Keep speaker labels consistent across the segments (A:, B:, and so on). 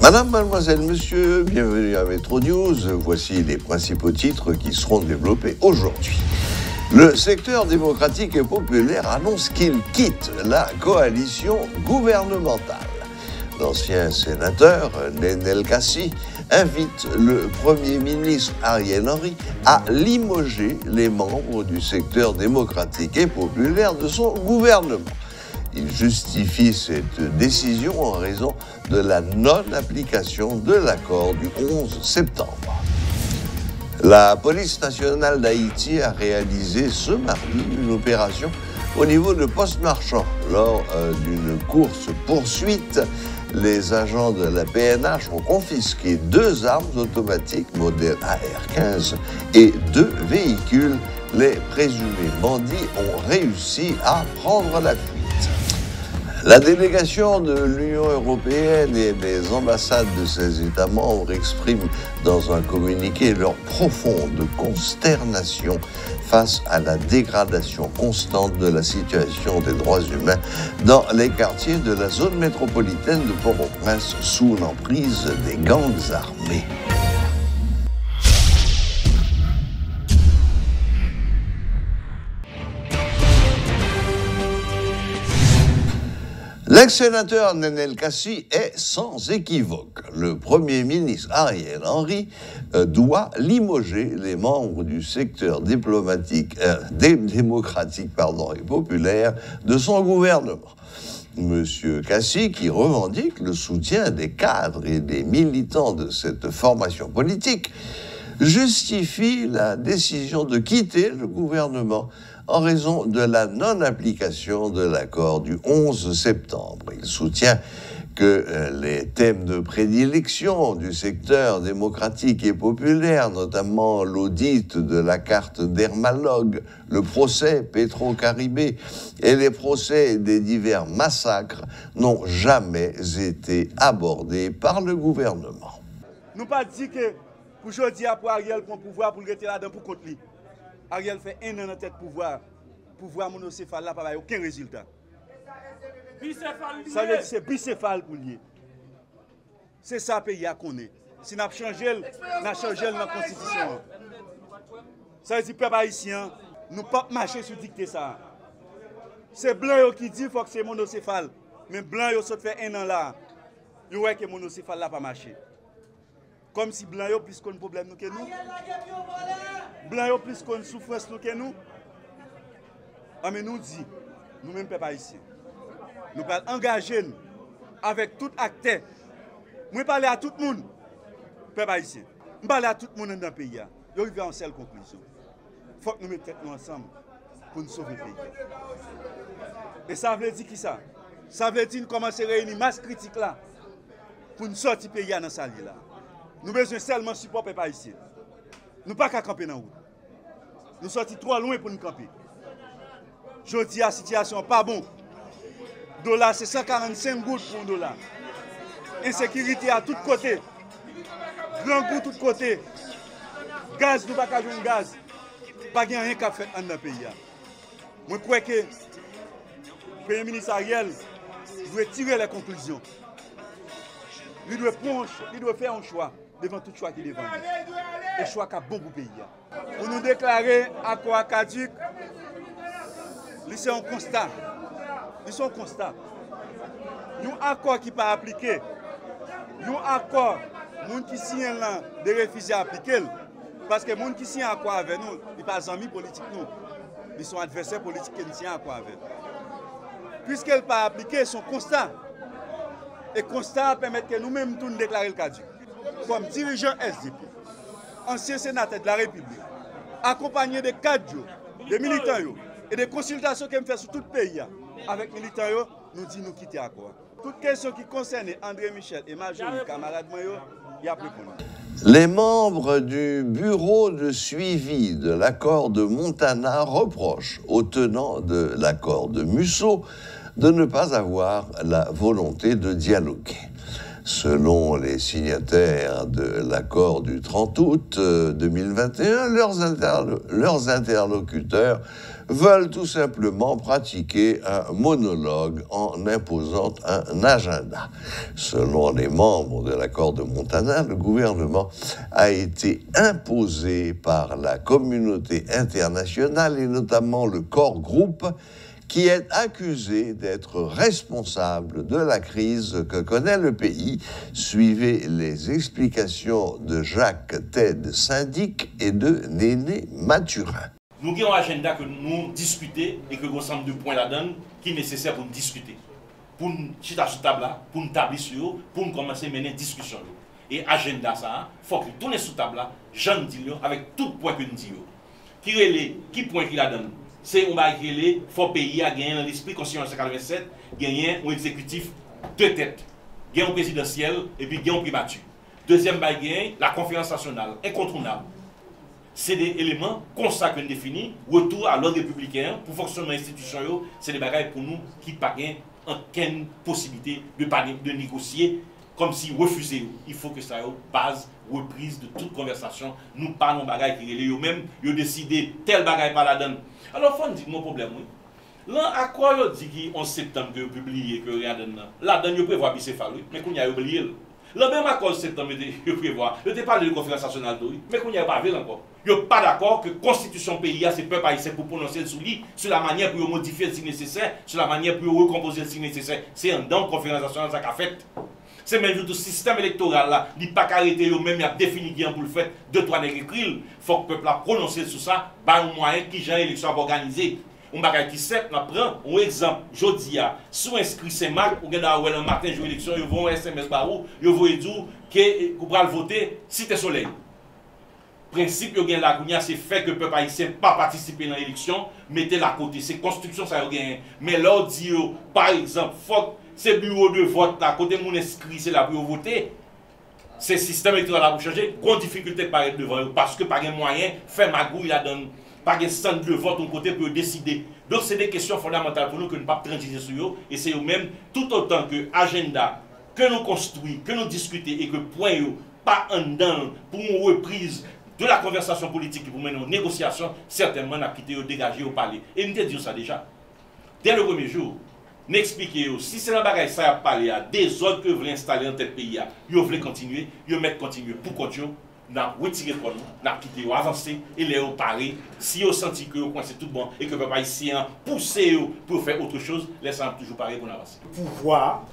A: Madame, mademoiselle, monsieur, bienvenue à Métro News. Voici les principaux titres qui seront développés aujourd'hui. Le secteur démocratique et populaire annonce qu'il quitte la coalition gouvernementale. L'ancien sénateur Nenel Kassi invite le Premier ministre Ariel Henry à limoger les membres du secteur démocratique et populaire de son gouvernement. Il justifie cette décision en raison de la non-application de l'accord du 11 septembre. La police nationale d'Haïti a réalisé ce mardi une opération au niveau de Poste-Marchand. Lors d'une course-poursuite, les agents de la PNH ont confisqué 2 armes automatiques modèle AR-15 et 2 véhicules. Les présumés bandits ont réussi à prendre la fuite. La délégation de l'Union européenne et des ambassades de ses États membres expriment dans un communiqué leur profonde consternation face à la dégradation constante de la situation des droits humains dans les quartiers de la zone métropolitaine de Port-au-Prince sous l'emprise des gangs armés. L'ex-sénateur Nenel Kassi est sans équivoque. Le Premier ministre Ariel Henry doit limoger les membres du secteur démocratique et populaire de son gouvernement. Monsieur Kassi, qui revendique le soutien des cadres et des militants de cette formation politique, justifie la décision de quitter le gouvernement en raison de la non-application de l'accord du 11 septembre. Il soutient que les thèmes de prédilection du secteur démocratique et populaire, notamment l'audit de la carte d'Hermalogue, le procès Petro-Caribé et les procès des divers massacres, n'ont jamais été abordés par le gouvernement.
B: Nous pas dit que pour aujourd'hui, pour Ariel prend pouvoir pour le rester là-dedans pour contre lui. Ariel fait 1 an en tête pouvoir monocéphale là, pas aucun résultat. Ça veut dire que c'est bicéphale pour lui. C'est ça le pays à connaître. Si nous avons changé, nous avons changé dans la Constitution. Ça veut dire que les peuple haïtien, nous ne pouvons pas marcher sur dicter ça. C'est blanc qui dit qu'il faut que c'est monocéphale. Mais blanc qui fait 1 an là, il voit que monocéphale là pas marché. Comme si blanc yo plus qu'on problème nous que nous. Blanc yo plus qu'on souffrance nous que nous. Mais nous dit, nous-mêmes peuple haïtien, nous parlons engager avec tout acteur. Moi parler à tout le monde, peuple haïtien. Je parle à tout le monde dans le pays. Nous arrivons à une seule conclusion. Il faut que nous mettions ensemble pour nous sauver le pays. Et ça veut dire qui ça? Ça veut dire nous commencer à réunir masse critique là pour nous sortir du pays dans sa là. Nous avons besoin seulement support peuple haïtien. Nous ne pouvons pas camper dans la route. Nous sommes trop loin pour nous camper. Je dis la situation n'est pas bon. Dollar, c'est 145 gouttes pour un dollar. Insécurité à tous côtés. Grand goût de tous côtés. Gaz, nous ne pouvons pas jouer gaz. Pas rien qu'à faire dans le pays. Je crois que le Premier ministre Ariel doit tirer les conclusions. Il doit faire un choix devant tout choix qui est devant lui. Et choix qui a bon pour le pays. Pour nous déclarer accord caduc, c'est un constat. C'est un constat. Un accord qui n'est pas appliqué. Un accord, les gens qui signent là, de refuser à appliquer. Parce que les gens qui signent un accord avec nous, ils ne sont pas amis politiques. Ils sont adversaires politiques qui signent un accord avec nous. Puisqu'ils ne sont pas appliqués, c'est un constat. Et constat permet que nous-mêmes nous déclarer le caduc. Comme dirigeant SDP, ancien sénateur de la République, accompagné de 4 jours, de militants et des consultations que nous faisons sur tout le pays, avec les militants, nous disons nous quitter à quoi. Toute question qui concerne André Michel et Majorie, camarades, il y a plus pour nous.
A: Les membres du bureau de suivi de l'accord de Montana reprochent aux tenants de l'accord de Musso de ne pas avoir la volonté de dialoguer. Selon les signataires de l'accord du 30 août 2021, leurs interlocuteurs veulent tout simplement pratiquer un monologue en imposant un agenda. Selon les membres de l'accord de Montana, le gouvernement a été imposé par la communauté internationale et notamment le Core Group, qui est accusé d'être responsable de la crise que connaît le pays. Suivez les explications de Jacques Ted Syndic et de Néné Mathurin.
C: Nous avons un agenda que nous discutons et que nous avons de points là-dedans qui est nécessaire pour nous discuter. Pour nous chiter sur table, pour nous tabler sur, pour nous commencer à mener une discussion. Et agenda, ça, il faut que nous tournions sur table, j'en dis avec tout point que nous disons. Qui point qu'il a donné? C'est un bail qui faut pays à gagner dans l'esprit constitutionnel 187, gagner un exécutif de tête, gagner un présidentiel et puis gagner un primature. Deuxième bail, la conférence nationale, incontournable. C'est des éléments comme ça qu'on définit, retour à l'ordre républicain, pour fonctionner dans l'institution, c'est des bagages pour nous qui n'ont pas aucune possibilité de négocier, comme si refuser. Il faut que ça ait base, reprise de toute conversation. Nous parlons de bagages qui sont eux-mêmes, ils ont décidé tel bagage par la donne. Alors, il faut dire mon problème, oui. Là, à quoi on dit qu'en septembre, que publié, que rien de là, dedans il prévoit bicéphale, mais qu'on y a oublié. Le même accord de septembre, il prévoit. Je ne parle de conférence nationale, mais qu'on n'y a pas vu encore. Il n'y a pas d'accord que la constitution pays, c'est peuple haïtien pour prononcer sur la manière pour modifier si nécessaire, sur la manière pour recomposer si nécessaire. C'est un don conférence nationale ça qu'a fait. C'est même le système électoral là, il n'y a pas qu'arrêter même, il a défini bien pour le faire, 2-3 nègres écrits. Il faut que le peuple a prononcé sur ça, par un moyen qui j'ai l'élection organisée. On va qui sait, on prend un exemple, je dis, sous inscrit Saint-Marc, ou bien un matin, jour élection, ils vont un SMS par où, ils vont dire que vous allez voter Cité Soleil. Principe, il y a la c'est fait que le peuple haïtien pas participer dans l'élection, mettez la côté, c'est construction, ça y a. Mais là, on dit, par exemple, faut ces bureaux de vote, à côté de mon inscrit, c'est là pour voter. Ce système électoral pour changer, grande difficulté par être devant eux, parce que pas de moyen, faire magouille là donne. Pas de centre de vote de côté pour décider. Donc, c'est des questions fondamentales pour nous que nous ne pouvons pas transiger sur eux. Et c'est eux-mêmes, tout autant que agenda, que nous construisons, que nous discutons et que point pas en dedans pour une reprise de la conversation politique pour mener une négociation, certainement, nous avons quitté, dégagé au palais. Et nous avons dit ça déjà. Dès le premier jour, nous expliquons, si c'est un bagage ça a parlé à des autres que vous voulez installer dans tel pays, vous voulez continuer, vous mettre continuer pour continuer. Nous avons retiré pour nous, nous avons quitté, avancé, et les paré. Si vous sentez que vous pensez tout bon et que vous n'avez pas poussé pour faire autre chose, laissez-nous toujours pareil pour avancer.
D: Pouvoir,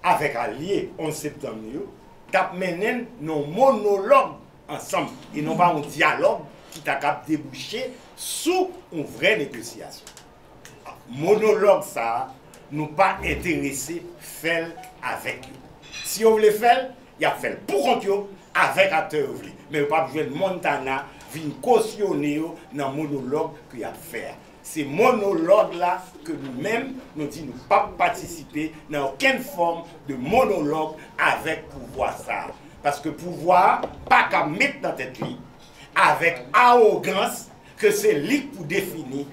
D: avec alliés 11 septembre, nous mené nos monologues ensemble et non pas un dialogue qui t'a débouché sous une vraie négociation. Monologue, ça, nous pas intéressés faire avec eux. Si on voulait faire, il y a fait pour contre eux. Avec acteur, mais pas besoin de Montana vient cautionner dans le monologue qu'il y a à faire. C'est monologue là que nous-mêmes nous disons ne pas participer dans aucune forme de monologue avec pouvoir ça. Parce que pouvoir, pas qu'à mettre dans tête lui, avec arrogance, que c'est lui pour définir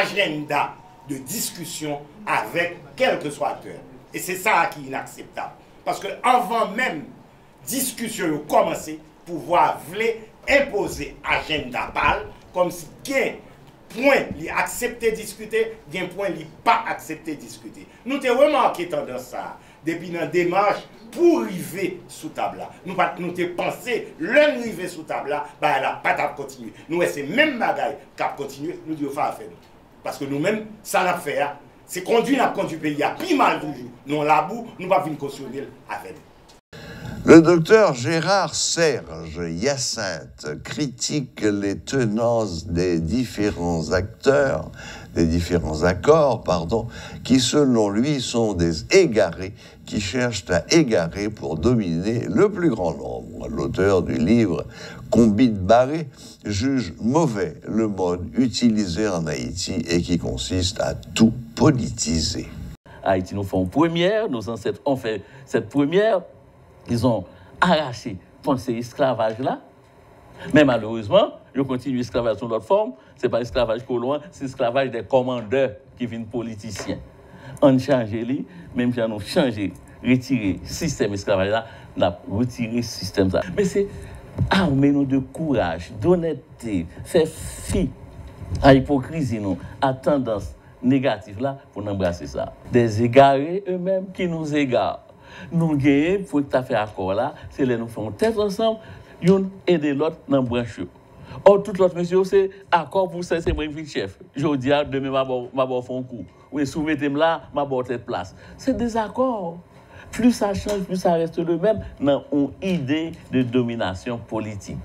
D: agenda de discussion avec quel que soit acteur. Et c'est ça qui est inacceptable. Parce que avant même discussion a commencé, pouvoir voulait imposer agenda pâle, comme si gain point li accepter discuter, gain point li pas accepter discuter. Nous avons remarqué tendance ça depuis dans démarche pour arriver sous table là. Nous avons pensé l'arriver sous table là, bah la pas à continuer. Nous c'est même bagaille cap continuer, nous devons faire affaire. Parce que nous-mêmes ça l'a fait, c'est conduit à conduire pays à plus mal toujours. Nous la boue, nous pas venir cautionner avec.
A: Le docteur Gérard Serge Hyacinthe critique les tenances des différents acteurs, des différents accords, qui selon lui sont des égarés qui cherchent à égarer pour dominer le plus grand nombre. L'auteur du livre Combit Barré juge mauvais le mode utilisé en Haïti et qui consiste à tout politiser.
E: Haïti nous fait une première, nos ancêtres ont fait cette première. Ils ont arraché cet esclavage-là. Mais malheureusement, ils continuent l'esclavage sous d'autres formes. Ce n'est pas l'esclavage colon, c'est l'esclavage des commandeurs qui viennent politiciens. On change, même si on change retirer le système esclavage là, n'a retiré le système ça. Mais c'est armer nous de courage, d'honnêteté, faire fi à l'hypocrisie, nous, à tendance négative là, pour embrasser ça. Des égarés eux-mêmes qui nous égarent. Nous gagnons pour que tu as fait accord là, c'est les nous faisons tête ensemble, l'un aider l'autre dans le branche. Or, tout l'autre monsieur, c'est accord pour ça, c'est moi qui suis chef. Je dis, demain, je vais faire un coup. Oui, soumettez-moi là, je vais faire cette place. C'est des accords. Plus ça change, plus ça reste le même. Dans une idée de domination politique.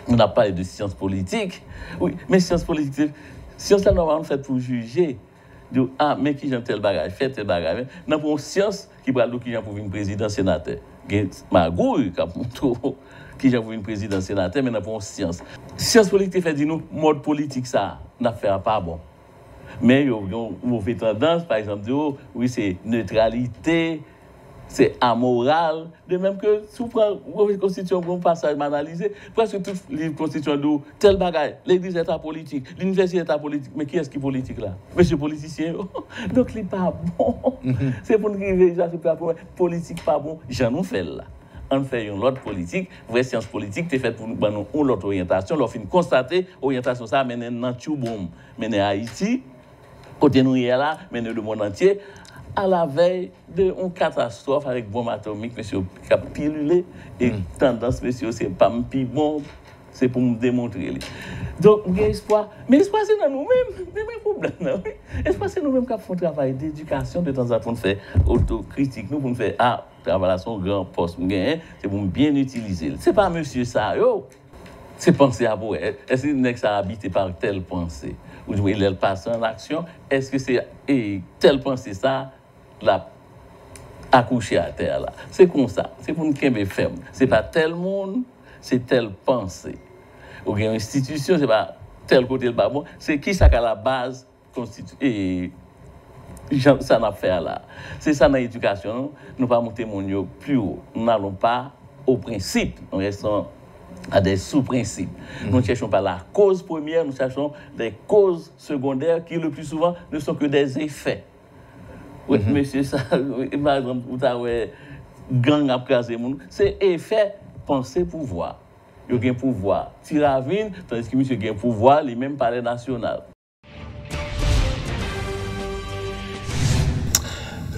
E: On a parlé de science politique. Oui, mais science politique, science là, normalement, faite pour juger. De, ah, mais qui j'aime tel bagage, fait tel bagage. Dans une science qui va qui j'aime pour une président sénateur. Magouille, qui j'aime pour une président sénateur, mais dans une science. Science politique fait dire nous, mode politique, ça, n'a fait pas bon. Mais il y a une mauvaise tendance, par exemple, de, oui, c'est neutralité, c'est amoral. De même que, si vous prenez la Constitution pour un passage analysé, presque toutes les constitutions de tel bagage, l'église est politique, l'université est politique. Mais qui est-ce qui est politique là? Monsieur politicien. Donc, il n'est pas bon. C'est pour nous qui c'est pas bon. Politique pas bon, j'en ai fait là. On fait une autre politique, vraie science politique, c'est fait pour nous donner une autre orientation. L'on fin constater, l'orientation ça mène dans tout bon, mène à Haïti, côté nous là, mène le monde entier. À la veille d'une catastrophe avec bombe atomique, monsieur, qui a pilulé, et tendance, monsieur, c'est pas un plus bon, c'est pour me démontrer. Donc, il y a espoir. Mais l'espoir, c'est dans nous-mêmes, c'est le problème. L'espoir, c'est nous-mêmes qui faisons un travail d'éducation de temps en temps pour nous faire autocritique, nous, pour nous faire, ah, travailler à son grand poste, c'est pour bien utiliser. Ce n'est pas monsieur ça, c'est penser à vous. Est-ce que ça a habité par telle pensée? Ou il passe en action? Est-ce que c'est telle pensée ça? La accoucher à terre là. C'est comme ça. C'est pour nous qui est ferme. C'est pas tel monde, c'est telle pensée. Ou bien institution, c'est pas tel côté le bas bon. C'est qui ça à la base constitue ça n'a fait là. C'est ça dans l'éducation. Nous pas monter mon plus haut. Nous n'allons pas au principe. Nous restons à des sous-principes. Nous ne cherchons pas la cause première, nous cherchons des causes secondaires qui le plus souvent ne sont que des effets. Oui, monsieur, ça, par exemple, vous avez gang à craser moun, c'est effet penser pouvoir. Il y a un pouvoir. Tiravine, tandis que monsieur a un pouvoir, il même palais national.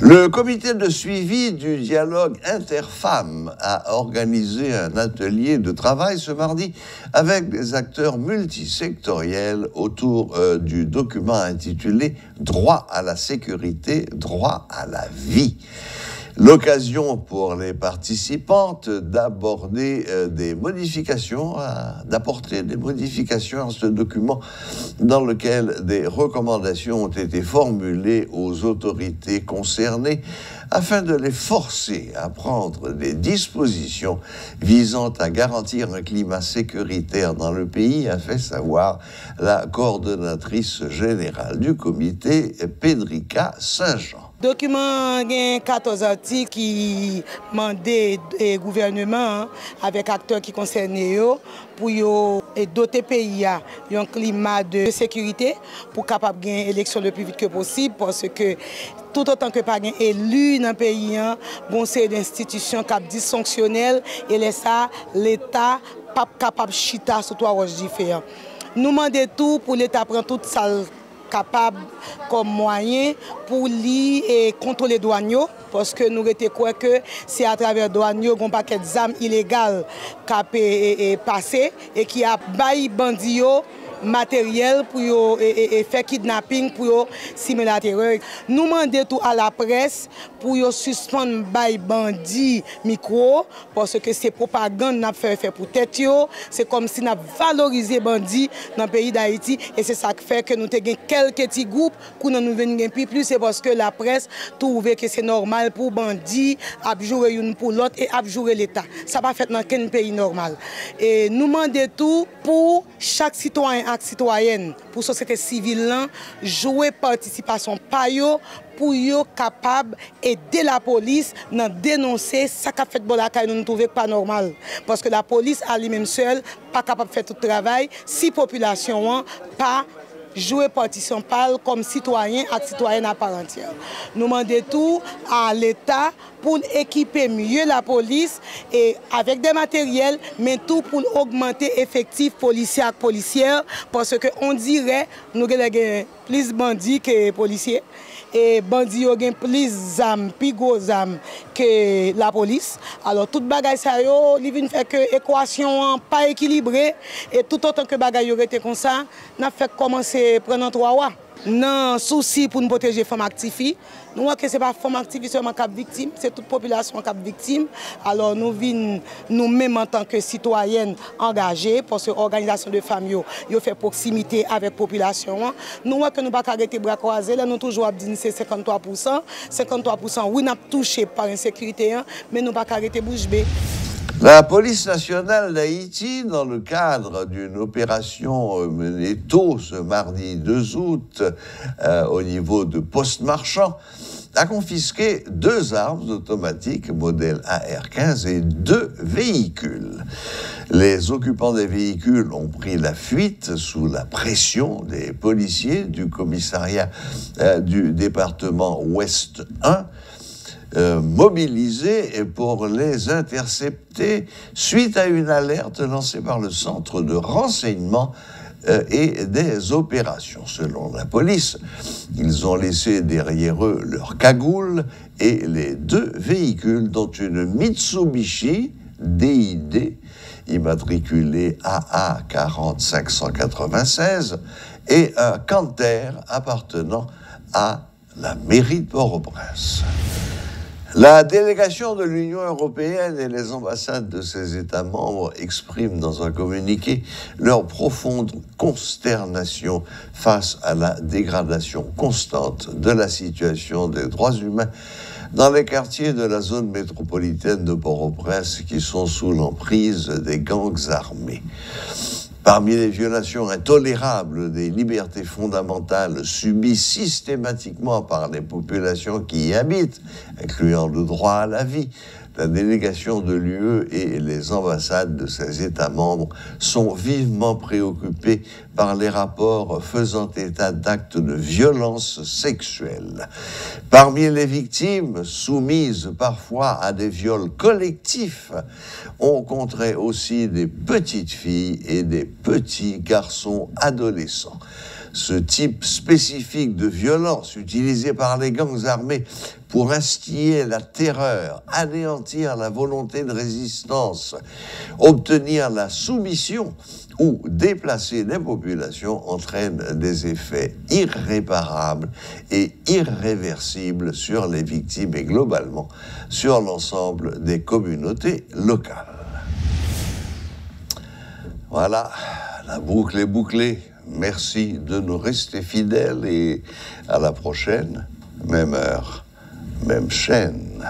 A: Le comité de suivi du dialogue interfemmes a organisé un atelier de travail ce mardi avec des acteurs multisectoriels autour du document intitulé « Droit à la sécurité, droit à la vie ». L'occasion pour les participantes d'aborder des modifications, d'apporter des modifications à ce document dans lequel des recommandations ont été formulées aux autorités concernées afin de les forcer à prendre des dispositions visant à garantir un climat sécuritaire dans le pays, a fait savoir la coordonnatrice générale du comité, Pedrika Saint-Jean.
F: Le document a 14 articles qui demandent au gouvernement avec acteurs qui concernent pour doter le pays d'un climat de sécurité pour capable gagner l'élection le plus vite que possible parce que tout autant que pas élu dans le pays, bon c'est d'institutions qui sont dysfonctionnelles et l'État pas capable de chita sur trois roches différentes. Nous demandons tout pour l'État prendre toute ça capable comme moyen pour lui et contrôler douaniers parce que nous étions quoi que c'est à travers douaniers un paquet d'armes illégales qui a passé et qui a baillé bandits matériel pour faire kidnapping pour simuler la terreur. Nous demandons tout à la presse pour suspendre les bandits micro parce que c'est propagande n'a fait pour tête. C'est comme si nous valorisé les bandits dans le pays d'Haïti et c'est ça qui fait que nous avons quelques petits groupes qui nous viennent plus. C'est parce que la presse trouve que c'est normal pour bandits à jouer une pour l'autre et à jouer l'État. Ça va faire dans quel pays normal. Et nous demandons tout pour chaque citoyen et citoyenne, pour la société civile, jouer participation par eux pour être capable d'aider la police à dénoncer ce qui a fait que nous ne trouvons pas normal. Parce que la police, à lui-même seule, pas capable de faire tout le travail si la population pas jouer partition pâle comme citoyen et citoyenne à part entière. Nous demandons tout à l'État pour équiper mieux la police et avec des matériels, mais tout pour augmenter l'effectif policier et policière parce qu'on dirait que nous avons plus de bandits que policiers. Et bandits ont plus d'armes, plus grosses armes que la police. Alors, toute bagaille ça yo, il vient faire que l'équation pas équilibrée et tout autant que bagaille aurait été comme ça, n'a fait commencer à prendre 3 mois. Non, souci pour nous protéger les femmes actives. Nous voyons que ce n'est pas les femmes actives seulement qui sont victimes, c'est toute la population qui est victime. Alors nous venons nous-mêmes en tant que citoyennes engagées, parce que l'organisation de femmes fait proximité avec la population. Nous voyons que nous ne pouvons pas arrêter les bras croisés, là nous toujours dit c'est 53%. 53%, oui, nous avons touché par l'insécurité, mais nous ne pouvons pas arrêter bouche bée.
A: La police nationale d'Haïti, dans le cadre d'une opération menée tôt ce mardi 2 août au niveau de Poste-Marchand, a confisqué 2 armes automatiques modèle AR-15 et 2 véhicules. Les occupants des véhicules ont pris la fuite sous la pression des policiers du commissariat du département Ouest 1, mobilisés pour les intercepter suite à une alerte lancée par le centre de renseignement et des opérations. Selon la police, ils ont laissé derrière eux leurs cagoules et les 2 véhicules, dont une Mitsubishi DID immatriculée AA 40596 et un Canter appartenant à la mairie de Port-au-Prince. La délégation de l'Union européenne et les ambassades de ses États membres expriment dans un communiqué leur profonde consternation face à la dégradation constante de la situation des droits humains dans les quartiers de la zone métropolitaine de Port-au-Prince qui sont sous l'emprise des gangs armés. Parmi les violations intolérables des libertés fondamentales subies systématiquement par les populations qui y habitent, incluant le droit à la vie, la délégation de l'UE et les ambassades de ses États membres sont vivement préoccupés par les rapports faisant état d'actes de violence sexuelle. Parmi les victimes, soumises parfois à des viols collectifs, on compterait aussi des petites filles et des petits garçons adolescents. Ce type spécifique de violence utilisé par les gangs armés pour instiller la terreur, anéantir la volonté de résistance, obtenir la soumission ou déplacer les populations entraîne des effets irréparables et irréversibles sur les victimes et globalement sur l'ensemble des communautés locales. Voilà, la boucle est bouclée. Merci de nous rester fidèles et à la prochaine, même heure, même chaîne.